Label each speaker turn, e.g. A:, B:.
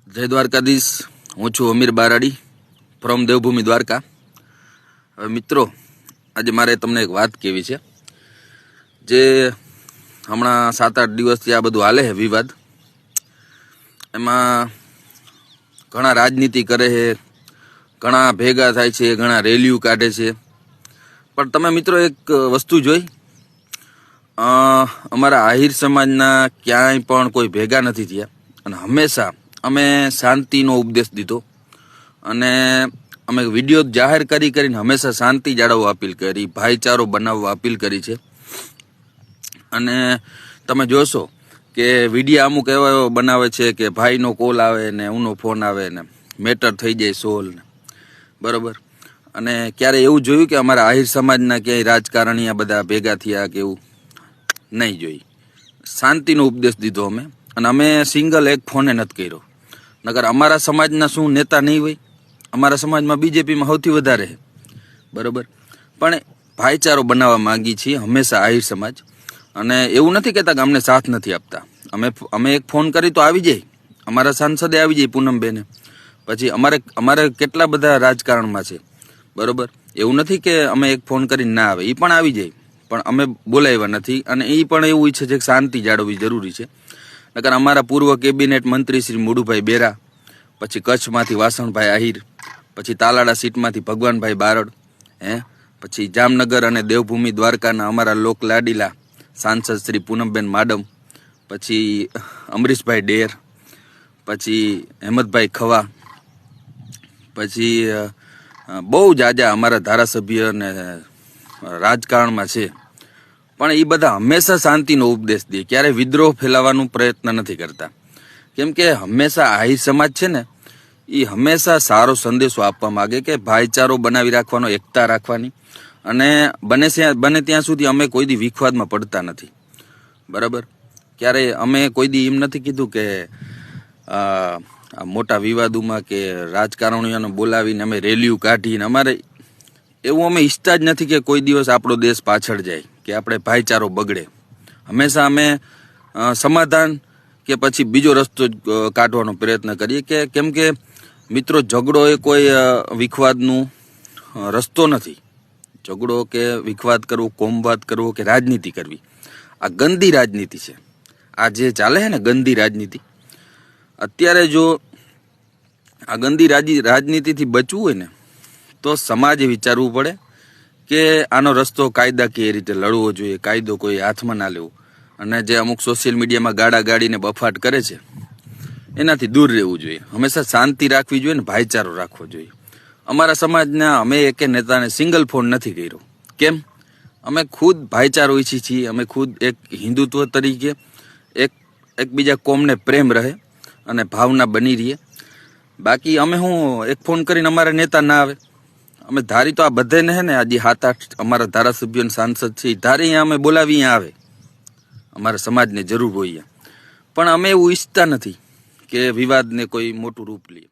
A: જય દ્વારકાધીશ। હું છું અમીર બારાડી ફ્રોમ દેવભૂમિ દ્વારકા। હવે મિત્રો, આજે મારે તમને એક વાત કહેવી છે। જે હમણાં 7-8 દિવસથી આ બધું હાલે છે વિવાદ, એમાં ઘણા રાજનીતિ કરે છે, ઘણા ભેગા થાય છે, ઘણા રેલીઓ કાઢે છે। પણ તમે મિત્રો એક વસ્તુ જોઈ, અમારા આહિર સમાજના ક્યાંય પણ કોઈ ભેગા નથી થયા અને હંમેશા અમે શાંતિનો ઉપદેશ દીધો અને અમે વિડીયો જાહેર કરીને હંમેશા શાંતિ જાળવવા અપીલ કરી, ભાઈચારો બનાવવા અપીલ કરી છે। અને તમે જોશો કે વિડીયો અમુક એવા બનાવે છે કે ભાઈનો કોલ આવે ને ઉનો ફોન આવે ને મેટર થઈ જાય સોલ ને, બરાબર। અને ક્યારે એવું જોયું કે અમારા આહિર સમાજના ક્યાંય રાજકારણી આ બધા ભેગા થયા કે એવું નહીં જોઈ। શાંતિનો ઉપદેશ દીધો અમે, અને અમે સિંગલ એક ફોને નથી કર્યો। નકર અમારા સમાજના શું નેતા નહીં હોય? અમારા સમાજમાં બીજેપીમાં સૌથી વધારે છે, બરાબર। પણ ભાઈચારો બનાવવા માંગી છીએ હંમેશા આહિર સમાજ, અને એવું નથી કહેતા કે અમને સાથ નથી આપતા। અમે એક ફોન કરી તો આવી જાય, અમારા સાંસદે આવી જાય પૂનમબેને, પછી અમારે કેટલા બધા રાજકારણમાં છે, બરાબર। એવું નથી કે અમે એક ફોન કરીને ના આવે, એ પણ આવી જાય, પણ અમે બોલાવ્યા નથી। અને એ પણ એવું ઈચ્છે છે કે શાંતિ જાળવવી જરૂરી છે। નકર અમારા પૂર્વ કેબિનેટ મંત્રી શ્રી મુડુભાઈ બેરા, પછી કચ્છમાંથી વાસણભાઈ આહિર, પછી તાલાળા સીટમાંથી ભગવાનભાઈ બારડ, પછી જામનગર અને દેવભૂમિ દ્વારકાના અમારા લોક લાડીલા સાંસદ શ્રી પૂનમબેન માડમ, પછી અમરીશભાઈ ડેર, પછી હેમતભાઈ ખવા, પછી બહુ જાજા અમારા ધારાસભ્ય અને રાજકારણમાં છે। પણ એ બધા હંમેશા શાંતિનો ઉપદેશ દે, ક્યારે વિદ્રોહ ફેલાવવાનો પ્રયત્ન નથી કરતા। કેમ કે હંમેશા આહિર સમાજ છે ને, એ હંમેશા સારો સંદેશો આપવા માગે કે ભાઈચારો બનાવી રાખવાનો, એકતા રાખવાની, અને બને ત્યાં સુધી અમે કોઈ દી વિખવાદમાં પડતા નથી, બરાબર। ક્યારે અમે કોઈ દી એમ નથી કીધું કે મોટા વિવાદોમાં કે રાજકારણીઓને બોલાવીને અમે રેલીઓ કાઢીને, અમારે એવું અમે ઈચ્છતા જ નથી કે કોઈ દિવસ આપણો દેશ પાછળ જાય કે આપણે ભાઈચારો બગડે। હંમેશા અમે સમાધાન કે પછી બીજો રસ્તો કાઢવાનો પ્રયત્ન કરીએ કે કેમ કે મિત્રો, ઝઘડો એ કોઈ વિખવાદનું રસ્તો નથી। ઝઘડો કે વિખવાદ કરવો, કોમવાદ કરવો કે રાજનીતિ કરવી, આ ગંદી રાજનીતિ છે। આ જે ચાલે છે ને ગંદી રાજનીતિ, અત્યારે જો આ ગંદી રાજનીતિથી બચવું હોય ને, તો સમાજે વિચારવું પડે કે આનો રસ્તો કાયદાકીય રીતે લડવો જોઈએ, કાયદો કોઈ હાથમાં ના લેવો, અને જે અમુક સોશિયલ મીડિયામાં ગાળાગાળીને બફાટ કરે છે એનાથી દૂર રહેવું જોઈએ। હંમેશા શાંતિ રાખવી જોઈએ ને ભાઈચારો રાખવો જોઈએ। અમારા સમાજના અમે એકે નેતાને સિંગલ ફોન નથી કર્યો। કેમ? અમે ખુદ ભાઈચારો ઈચ્છીએ છીએ। અમે ખુદ એક હિન્દુત્વ તરીકે એકબીજા કોમને પ્રેમ રહે અને ભાવના બની રહીએ। બાકી અમે એક ફોન કરીને અમારા નેતા ના આવે, અમે ધારી તો આ બધાને હે ને, આજે 7-8 અમારા ધારાસભ્યો સાંસદ છે, ધારી અહીંયા અમે બોલાવી અહીંયા આવે, અમારા સમાજને જરૂર હોય। પણ અમે એવું ઈચ્છતા નથી કે વિવાદને કોઈ મોટું રૂપ લે।